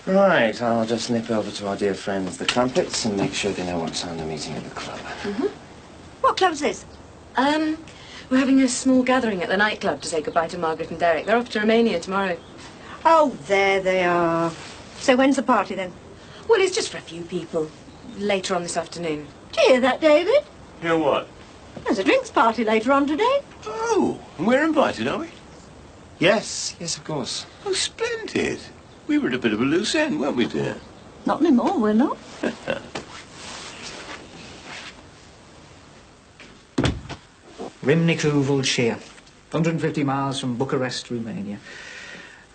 Right, I'll just nip over to our dear friends, the Crumpets, and make sure they know what time they're meeting at the club. Mm-hmm. What club's this? We're having a small gathering at the nightclub to say goodbye to Margaret and Derek. They're off to Romania tomorrow. Oh, there they are. So when's the party, then? Well, it's just for a few people. Later on this afternoon. Do you hear that, David? Hear what? There's a drinks party later on today. Oh, and we're invited, are we? Yes, of course. Oh, splendid. We were at a bit of a loose end, weren't we, dear? Not anymore, we're not. Rymnicu Vulcea, 150 miles from Bucharest, Romania.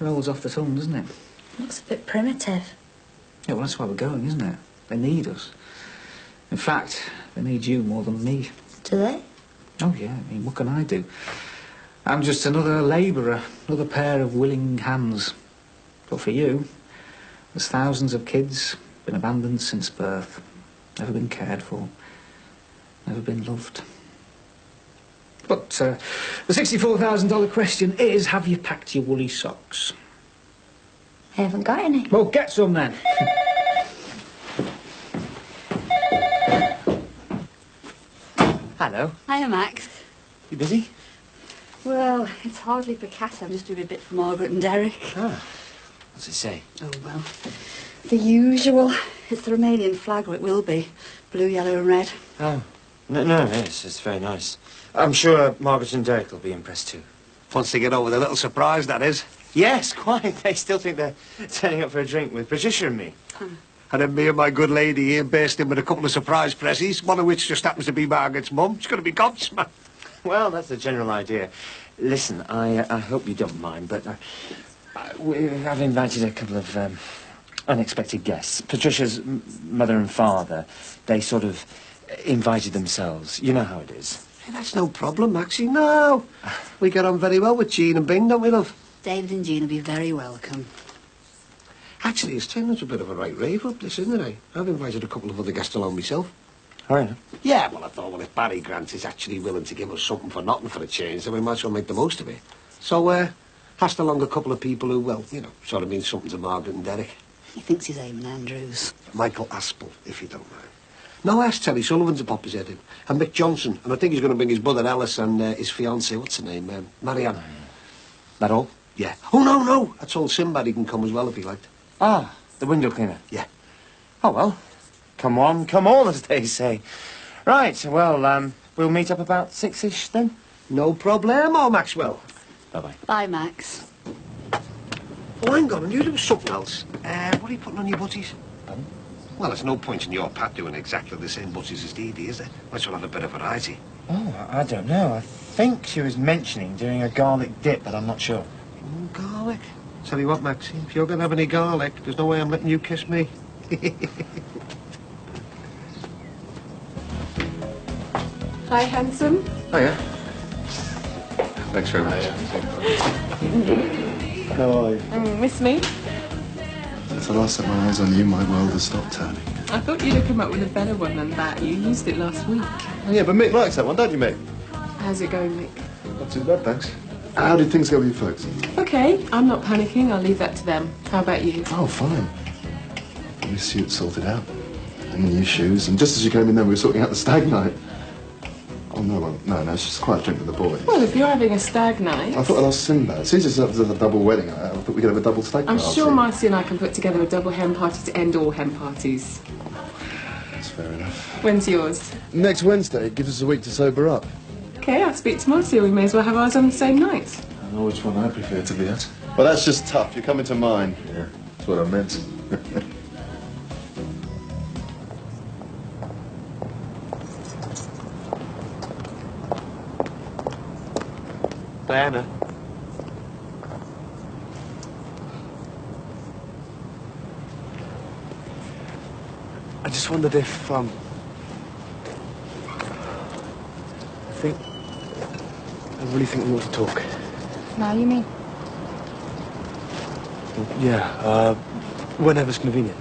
Rolls off the tongue, doesn't it? Looks a bit primitive. Yeah, well, that's why we're going, isn't it? They need us. In fact, they need you more than me. Do they? Oh, yeah, I mean, what can I do? I'm just another labourer, another pair of willing hands. But for you, there's thousands of kids been abandoned since birth, never been cared for, never been loved. But the $64,000 question is, have you packed your woolly socks? I haven't got any. Well, get some then. Hello. Hiya, Max. You busy? Well, it's hardly Picasso. I'm just doing a bit for Margaret and Derek. Ah. What's it say? Oh, well, the usual. It's the Romanian flag, or it will be. Blue, yellow and red. Oh. No, it's very nice. I'm sure Margaret and Derek will be impressed too. Once they get over the little surprise, that is. Yes, quite. They still think they're turning up for a drink with Patricia and me. And then me and my good lady here burst in with a couple of surprise presses, one of which just happens to be Margaret's mum. She's going to be gobsmacked. Well, that's the general idea. Listen, I hope you don't mind, but I've invited a couple of unexpected guests. Patricia's mother and father, they sort of invited themselves. You know how it is. Hey, that's no problem, Maxie. No. We get on very well with Jean and Bing, don't we, love? David and Jean will be very welcome. Actually, it's turned into a bit of a right rave up this, isn't it? I've invited a couple of other guests along myself. All right. Yeah, well, I thought, well, if Barry Grant is actually willing to give us something for nothing for a change, then we might as well make the most of it. So, passed along a couple of people who, well, you know, sort of mean something to Margaret and Derek. He thinks he's Eamon Andrews. Michael Aspel, if you don't mind. No, ask Terry Sullivan to pop his head in. And Mick Johnson. And I think he's going to bring his brother Ellis and his fiancée, what's her name, Marianne. That all? Yeah. Oh, no. I told Sinbad he can come as well if he liked. Ah, the window cleaner. Yeah. Oh, well, come on, as they say. Right, well, we'll meet up about 6-ish then. No problemo, Maxwell. Bye-bye. Bye, Max. Oh, hang on, I knew there was something else. What are you putting on your butties? Pardon? Well, there's no point in your Pat doing exactly the same butties as Dee Dee, is there? Might as well have a bit of variety. Oh, I don't know. I think she was mentioning doing a garlic dip, but I'm not sure. Garlic? Tell you what, Maxie, if you're going to have any garlic, there's no way I'm letting you kiss me. Hi, handsome. Hiya. Thanks very much. How are you? Miss me? Since the last set my eyes on you, my world has stopped turning. I thought you'd have come up with a better one than that. You used it last week. Oh, yeah, but Mick likes that one, don't you, Mick? How's it going, Mick? Not too bad, thanks. How did things go with you folks? Okay, I'm not panicking. I'll leave that to them. How about you? Oh, fine. Your suit's sorted out. And the new shoes. And just as you came in there, we were sorting out the stag night. Oh, no, it's just a quiet drink with the boys. Well, if you're having a stag night... I thought I lost Sinbad. Since it's a double wedding, I thought we could have a double stag I'm party. sure Marcy and I can put together a double hen party to end all hen parties. That's fair enough. When's yours? Next Wednesday. It gives us a week to sober up. Okay, I'll speak to Marcy. We may as well have ours on the same night. I know which one I prefer to be at. Well, that's just tough. You're coming to mine. Yeah, that's what I meant. Diana. I just wondered if, I really think we ought to talk. Now you mean? Yeah, whenever's convenient.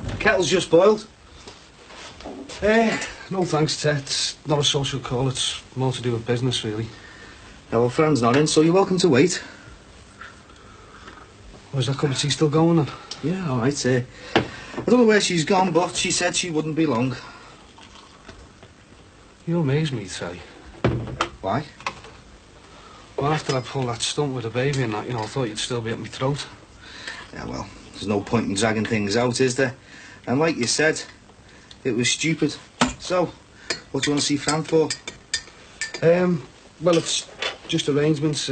The kettle's just boiled. No thanks, Ted. It's not a social call. It's more to do with business, really. Yeah, well, Fran's not in, so you're welcome to wait. Oh, is that cup of tea still going on? Yeah, all right. I don't know where she's gone, but she said she wouldn't be long. You amaze me, Terry. Why? Well, after I pulled that stunt with the baby and that, I thought you'd still be at my throat. Yeah, well, there's no point in dragging things out, is there? And like you said, it was stupid. So, what do you want to see Fran for? Well, it's just arrangements.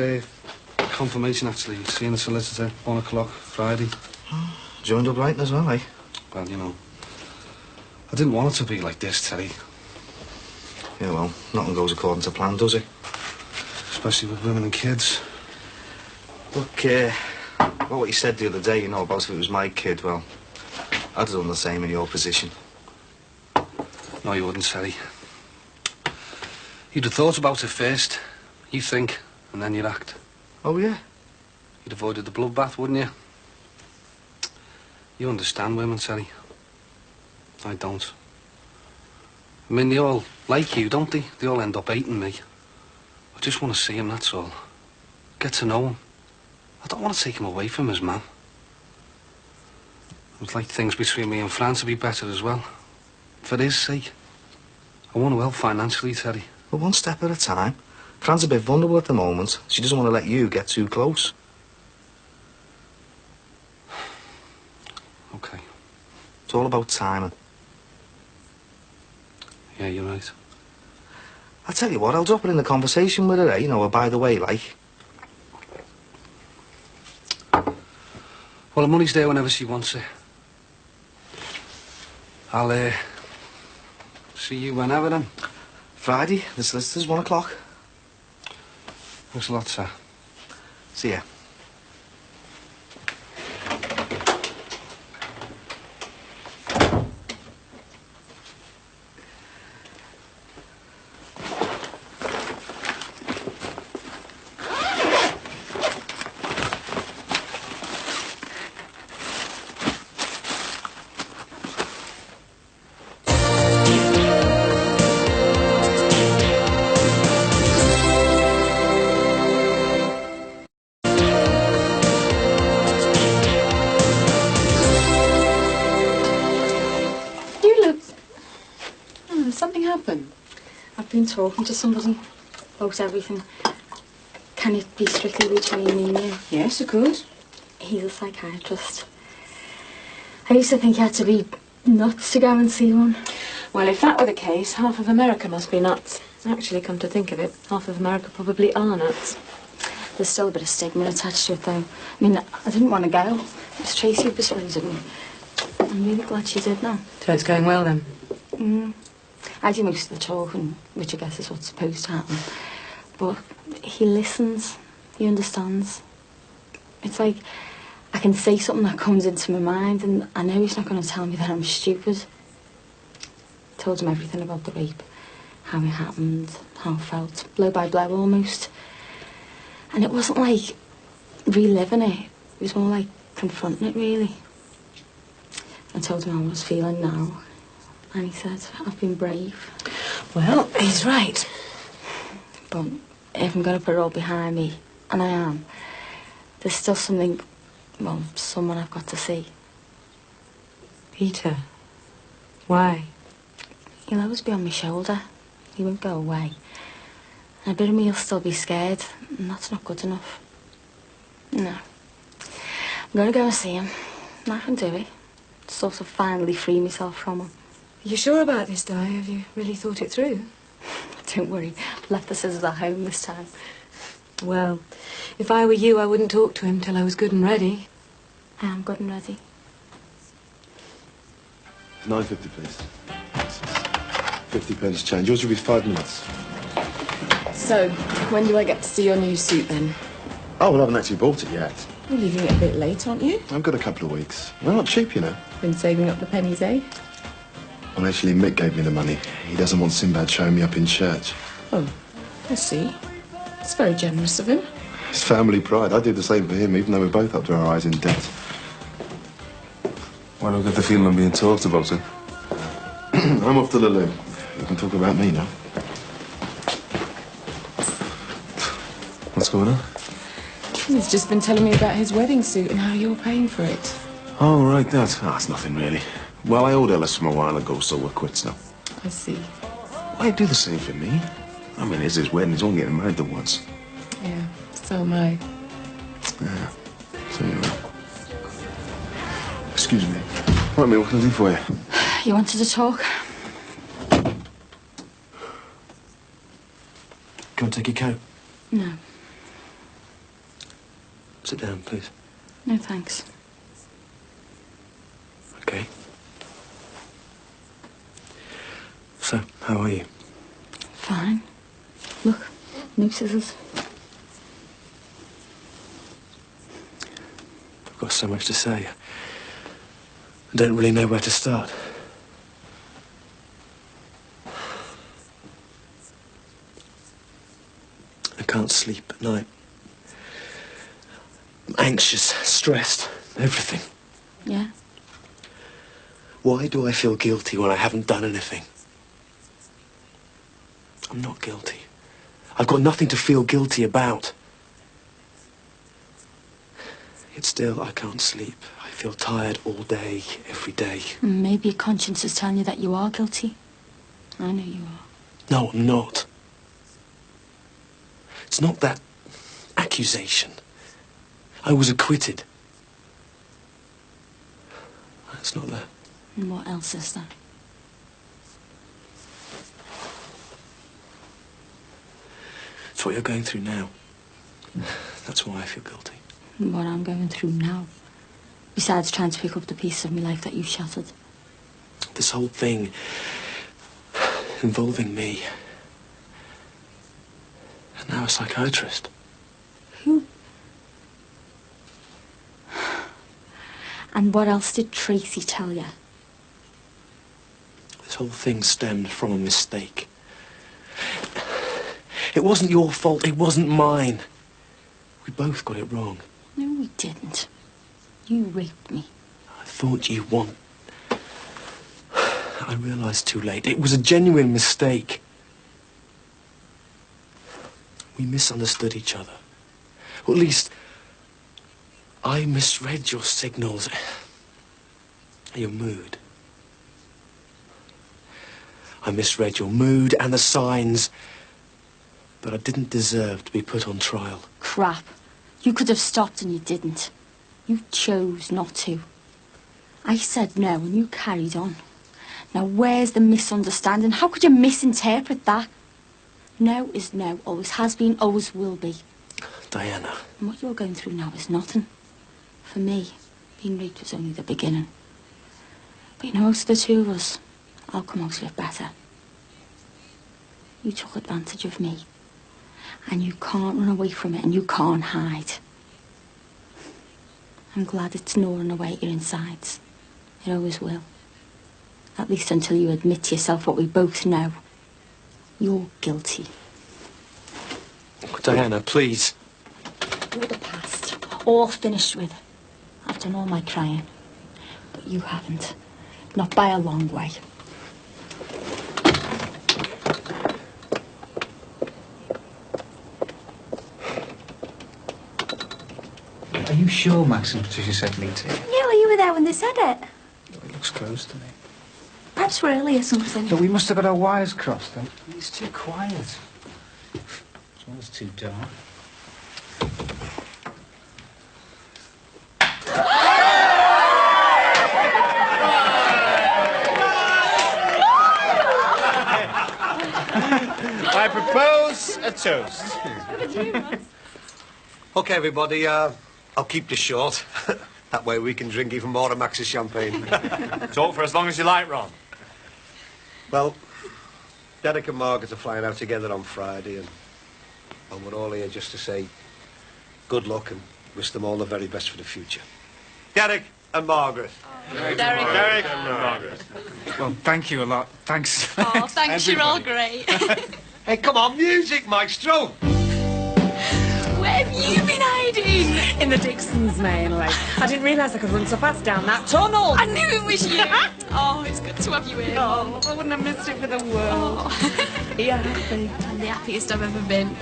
Confirmation, actually. Seeing the solicitor, 1 o'clock, Friday. Joined up writing as well, eh? Well, I didn't want it to be like this, Terry. Yeah, well, nothing goes according to plan, does it? Especially with women and kids. Look, well, what you said the other day, about if it was my kid, well, I'd have done the same in your position. No, you wouldn't, Terry. You'd have thought about it first. You think, and then you'd act. Oh, yeah? You'd avoided the bloodbath, wouldn't you? You understand women, Terry. I don't. I mean, they all like you, don't they? They all end up hating me. I just want to see him, that's all. Get to know him. I don't want to take him away from his man. I'd like things between me and Fran to be better as well. For his sake. I want to help financially, Terry. Well, one step at a time. Fran's a bit vulnerable at the moment. She doesn't want to let you get too close. Okay. It's all about timing. Yeah, you're right. I'll tell you what, I'll drop it in the conversation with her, a by the way, like. Well, the money's there whenever she wants it. I'll, see you whenever then. Friday, the solicitor's 1 o'clock. Thanks a lot, sir. See ya. I've been talking to somebody about everything. Can it be strictly between me and you? Yes, of course. He's a psychiatrist. I used to think you had to be nuts to go and see one. Well, if that were the case, half of America must be nuts. Actually, come to think of it, half of America probably are nuts. There's still a bit of stigma attached to it, though. I mean, I didn't want to go. It was Tracy who persuaded me. I'm really glad she did now. So it's going well, then? I do most of the talking, which I guess is what's supposed to happen. But he listens. He understands. It's like I can say something that comes into my mind, and I know he's not going to tell me that I'm stupid. I told him everything about the rape, how it happened, how it felt, blow by blow almost. And it wasn't like reliving it. It was more like confronting it, really. I told him how I was feeling now. And he said, I've been brave. Well, he's right. But if I'm going to put it all behind me, and I am, there's still something, well, someone I've got to see. Peter. Why? He'll always be on my shoulder. He won't go away. And a bit of me will still be scared, and that's not good enough. No. I'm going to go and see him. And I can do it. Sort of finally free myself from him. Are you sure about this, Di? Have you really thought it through? Don't worry. I've left the scissors at home this time. Well, if I were you, I wouldn't talk to him till I was good and ready. I am good and ready. £9.50, please. 50 pence change. Yours will be 5 minutes. So, when do I get to see your new suit, then? Oh, well, I haven't actually bought it yet. You're leaving it a bit late, aren't you? I've got a couple of weeks. They're not cheap, you know. Been saving up the pennies, eh? Well, actually, Mick gave me the money. He doesn't want Sinbad showing me up in church. Oh, I see. It's very generous of him. It's family pride. I did the same for him, even though we're both up to our eyes in debt. Why don't I get the feeling I'm being talked about, eh? I'm off to the loo. You can talk about me now. What's going on? He's just been telling me about his wedding suit and how you're paying for it. Oh, right, that's nothing really. Well, I owed Ellis from a while ago, so we're quits now. I see. Why you do the same for me? I mean, it's his wedding. He's only getting married to once. Yeah, so am I. Yeah, so you are. Excuse me. Right, mate, what can I do for you? You wanted to talk? Go and take your coat. No. Sit down, please. No, thanks. Okay. So, how are you? Fine. Look, no scissors. I've got so much to say. I don't really know where to start. I can't sleep at night. I'm anxious, stressed, everything. Yeah? Why do I feel guilty when I haven't done anything? I'm not guilty. I've got nothing to feel guilty about. Yet still, I can't sleep. I feel tired all day, every day. Maybe your conscience is telling you that you are guilty. I know you are. No, I'm not. It's not that accusation. I was acquitted. It's not that. And what else is there? It's what you're going through now. That's why I feel guilty. And what I'm going through now. Besides trying to pick up the pieces of my life that you shattered. This whole thing involving me. And now a psychiatrist. Who? And what else did Tracy tell you? This whole thing stemmed from a mistake. It wasn't your fault. It wasn't mine. We both got it wrong. No, we didn't. You raped me. I thought you won. I realised too late. It was a genuine mistake. We misunderstood each other. Or at least, I misread your signals. Your mood. I misread your mood and the signs. But I didn't deserve to be put on trial. Crap. You could have stopped and you didn't. You chose not to. I said no and you carried on. Now where's the misunderstanding? How could you misinterpret that? No is no. Always has been, always will be. Diana. And what you're going through now is nothing. For me, being raped was only the beginning. But you know, most of the two of us, I'll come out of it better. You took advantage of me. And you can't run away from it and you can't hide. I'm glad it's gnawing away at your insides. It always will. At least until you admit to yourself what we both know. You're guilty. Diana, please. You're the past. All finished with. I've done all my crying. But you haven't. Not by a long way. Are you sure Max and Patricia said meet here? Yeah, well, you were there when they said it. It looks close to me. Perhaps we're early or something. But we must have got our wires crossed then. It's too quiet. As well as too dark. I propose a toast. OK, everybody, I'll keep this short. That way we can drink even more of Max's champagne. Talk for as long as you like, Ron. Well, Derek and Margaret are flying out together on Friday, and we're all here just to say good luck and wish them all the very best for the future. Derek and Margaret. Derek and Margaret. Well, thank you a lot. Thanks. Oh, thanks, you're all great. Hey, come on, music, maestro. When You've been hiding! In the Dixons mainly. I didn't realise I could run so fast down that tunnel. I knew it was you. Oh, it's good to have you in. Oh, I wouldn't have missed it for the world. Oh. Are you happy? I'm the happiest I've ever been.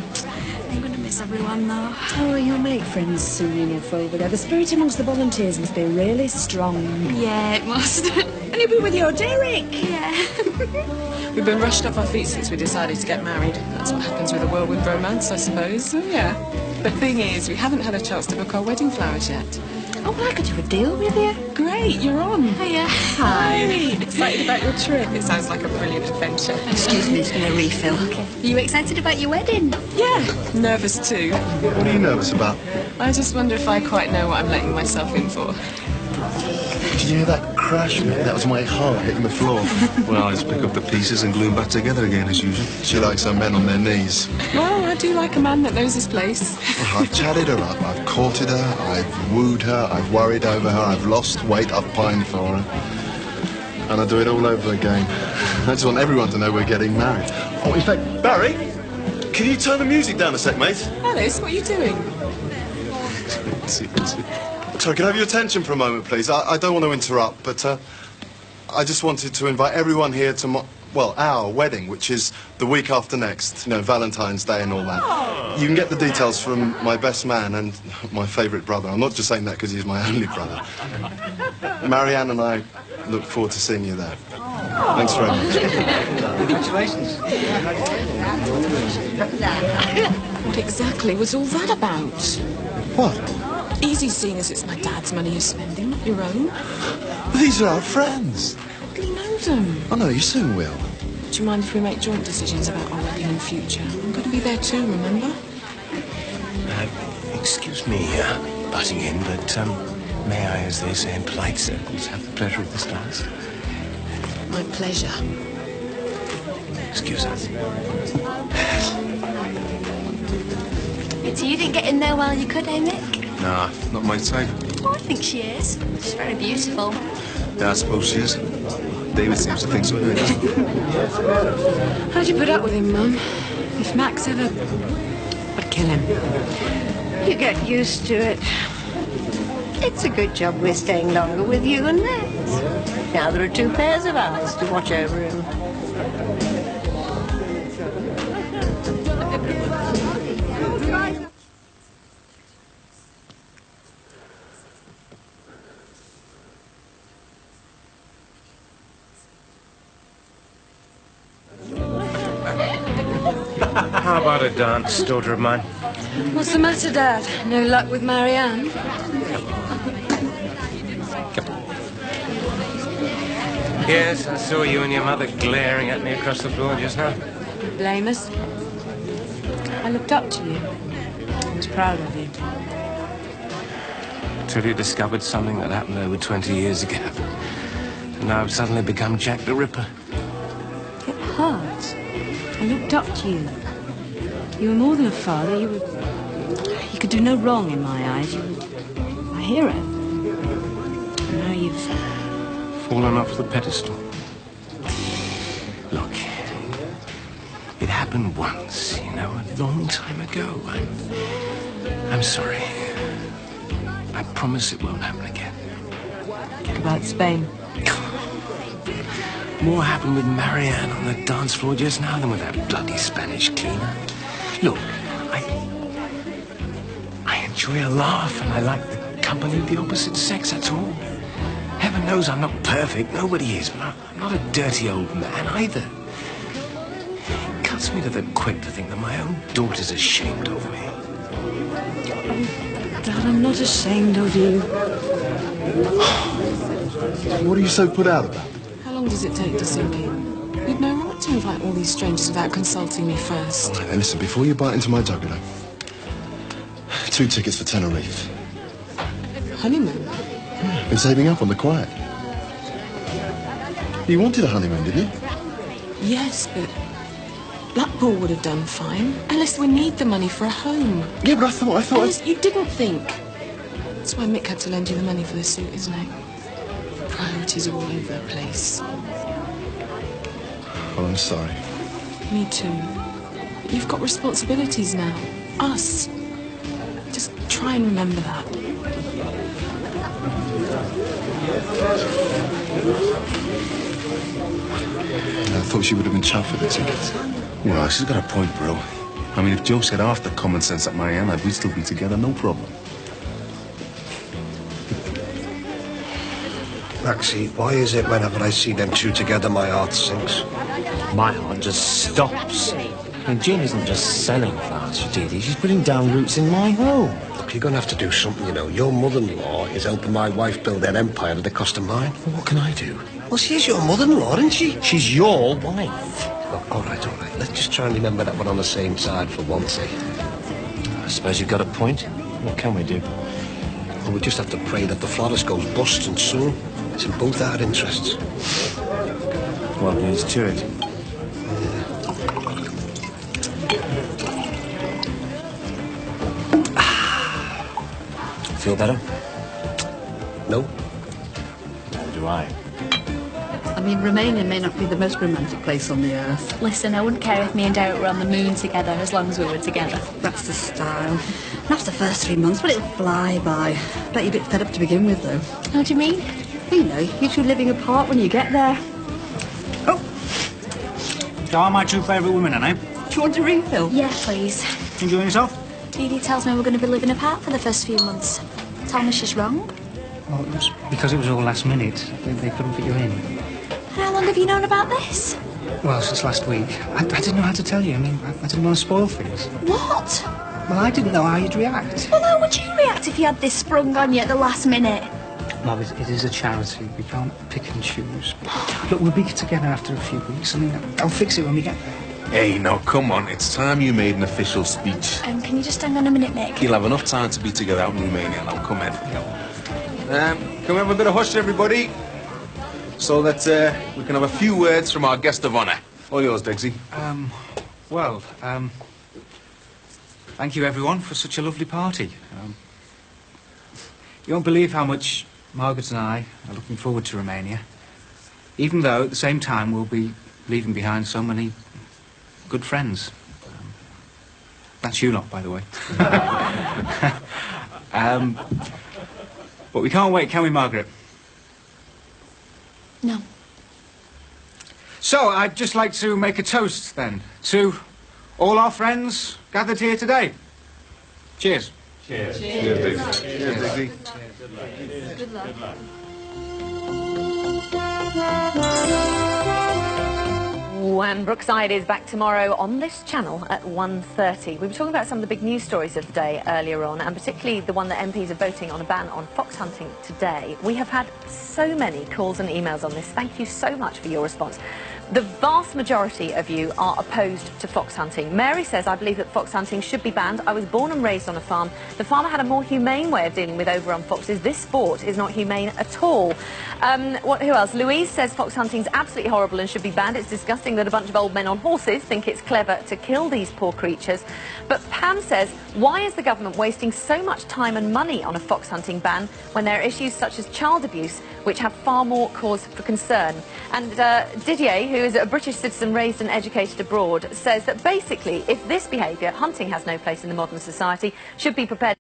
I'm going to miss everyone, though. Oh, you'll make friends soon enough over there. The spirit amongst the volunteers must be really strong. Yeah, it must. And you'll be with your Derek. Yeah. We've been rushed off our feet since we decided to get married. That's what happens with a whirlwind romance, I suppose. Oh, yeah. The thing is, we haven't had a chance to book our wedding flowers yet. Oh, well, I could do a deal with you. Great, you're on. Hiya. Hi. Excited about your trip? It sounds like a brilliant adventure. Excuse me, it's going to refill. Okay. Are you excited about your wedding? Yeah, nervous too. What are you nervous about? I just wonder if I quite know what I'm letting myself in for. Did you hear that crash, mate? That was my heart hitting the floor. Well, I just pick up the pieces and glue them back together again, as usual. She likes her men on their knees. Well, I do like a man that knows his place. Well, I've chatted her up, I've courted her, I've wooed her, I've worried over her, I've lost weight, I've pined for her. And I do it all over again. I just want everyone to know we're getting married. Oh, in fact, Barry, can you turn the music down a sec, mate? Alice, what are you doing? Sorry, can I have your attention for a moment, please? I don't want to interrupt, but I just wanted to invite everyone here to our wedding, which is the week after next. You know, Valentine's Day and all that. You can get the details from my best man and my favourite brother. I'm not just saying that because he's my only brother. Marianne and I look forward to seeing you there. Thanks very much. Congratulations. What exactly was all that about? What? Easy, seeing as it's my dad's money you're spending, not your own. These are our friends. Do you know them? I know, you soon will. Do you mind if we make joint decisions about our wedding and future? I'm going to be there too, remember? Excuse me, butting in, but, may I, as they say in polite circles, have the pleasure of this dance? My pleasure. Excuse us. So you didn't get in there while you could, eh, Mick? Nah, not my type. Oh, I think she is. She's very beautiful. Yeah, I suppose she is. David seems to think so anyway. How'd you put up with him, Mum? If Max ever... I'd kill him. You get used to it. It's a good job we're staying longer with you and Max. Now there are two pairs of eyes to watch over him. How about a dance, daughter of mine? What's the matter, Dad? No luck with Marianne? Yes, I saw you and your mother glaring at me across the floor just now. Blame us. I looked up to you. I was proud of you. Till you discovered something that happened over 20 years ago. And now I've suddenly become Jack the Ripper. It hurts. I looked up to you. You were more than a father. You could do no wrong in my eyes. You were a hero. And now you've... fallen off the pedestal. Look, it happened once, you know, a long time ago. I'm sorry. I promise it won't happen again. What about Spain? More happened with Marianne on the dance floor just now than with that bloody Spanish cleaner. Look, I enjoy a laugh and I like the company of the opposite sex, that's all. Heaven knows I'm not perfect, nobody is, but I'm not a dirty old man either. It cuts me to the quick to think that my own daughter's ashamed of me. Oh, Dad, I'm not ashamed of you. What are you so put out about? How long does it take to sink in? You'd know right to invite all these strangers without consulting me first. All right, then listen, before you bite into my jugular, 2 tickets for Tenerife. Honeymoon? Been saving up on the quiet. You wanted a honeymoon, didn't you? Yes, but Blackpool would have done fine. Alice, we need the money for a home. Yeah, but I thought... Alice, you didn't think. That's why Mick had to lend you the money for the suit, isn't it? Priorities are all over the place. Well, I'm sorry. Me too. But you've got responsibilities now. Us. try and remember that. I thought she would have been chuffed with the tickets. Well, she's got a point, bro. I mean, if Joe said half the common sense at my end, we'd still be together, no problem. Maxie, why is it whenever I see them two together, my heart sinks? My heart just stops. I mean, Jean isn't just selling flowers for Dee Dee, she's putting down roots in my home. Look, you're going to have to do something, you know. Your mother-in-law is helping my wife build their empire at the cost of mine. Well, what can I do? Well, she's your mother-in-law, isn't she? She's your wife. Look, all right. Let's just try and remember that we're on the same side for once, eh? I suppose you've got a point. What can we do? Well, we just have to pray that the florist goes bust and soon. It's in both our interests. Well, here's to it. Feel better? No. Neither do I. I mean, Romania may not be the most romantic place on the earth. Listen, I wouldn't care if me and Derek were on the moon together as long as we were together. That's the style. And after the first 3 months, but it'll fly by. Bet you're a bit fed up to begin with, though. How do you mean? You know, you two living apart when you get there. Oh! So are my two favourite women, aren't they? Do you want a refill? Yeah, please. Enjoying yourself? Dee Dee tells me we're going to be living apart for the first few months. Tell me she's wrong. Well, it was because it was all last minute. They couldn't fit you in. And how long have you known about this? Well, since last week. I didn't know how to tell you. I mean, I didn't want to spoil things. What? Well, I didn't know how you'd react. Well, how would you react if you had this sprung on you at the last minute? Love, it is a charity. We can't pick and choose. Look, we'll be together after a few weeks. I mean, I'll fix it when we get there. Hey, now, come on. It's time you made an official speech. Can you just hang on a minute, Nick? You'll have enough time to be together out in Romania. Now, come in. Can we have a bit of hush, everybody? So that we can have a few words from our guest of honour. All yours, Diggsy. Thank you, everyone, for such a lovely party. You won't believe how much Margaret and I are looking forward to Romania. Even though, at the same time, we'll be leaving behind so many good friends. That's you lot, by the way. But we can't wait, can we, Margaret? No. So, I'd just like to make a toast, then, to all our friends gathered here today. Cheers. Cheers. Cheers, Diggsy. Cheers, Diggsy. Good luck. And Brookside is back tomorrow on this channel at 1:30. We were talking about some of the big news stories of the day earlier on, and particularly the one that MPs are voting on a ban on fox hunting today. We have had so many calls and emails on this. Thank you so much for your response. The vast majority of you are opposed to fox hunting. Mary says, I believe that fox hunting should be banned. I was born and raised on a farm. The farmer had a more humane way of dealing with overrun foxes. This sport is not humane at all. Who else? Louise says fox hunting is absolutely horrible and should be banned. It's disgusting that a bunch of old men on horses think it's clever to kill these poor creatures. But Pam says, why is the government wasting so much time and money on a fox hunting ban when there are issues such as child abuse, which have far more cause for concern? And Didier, who is a British citizen raised and educated abroad, says that basically, if this behaviour, hunting has no place in the modern society, should be prepared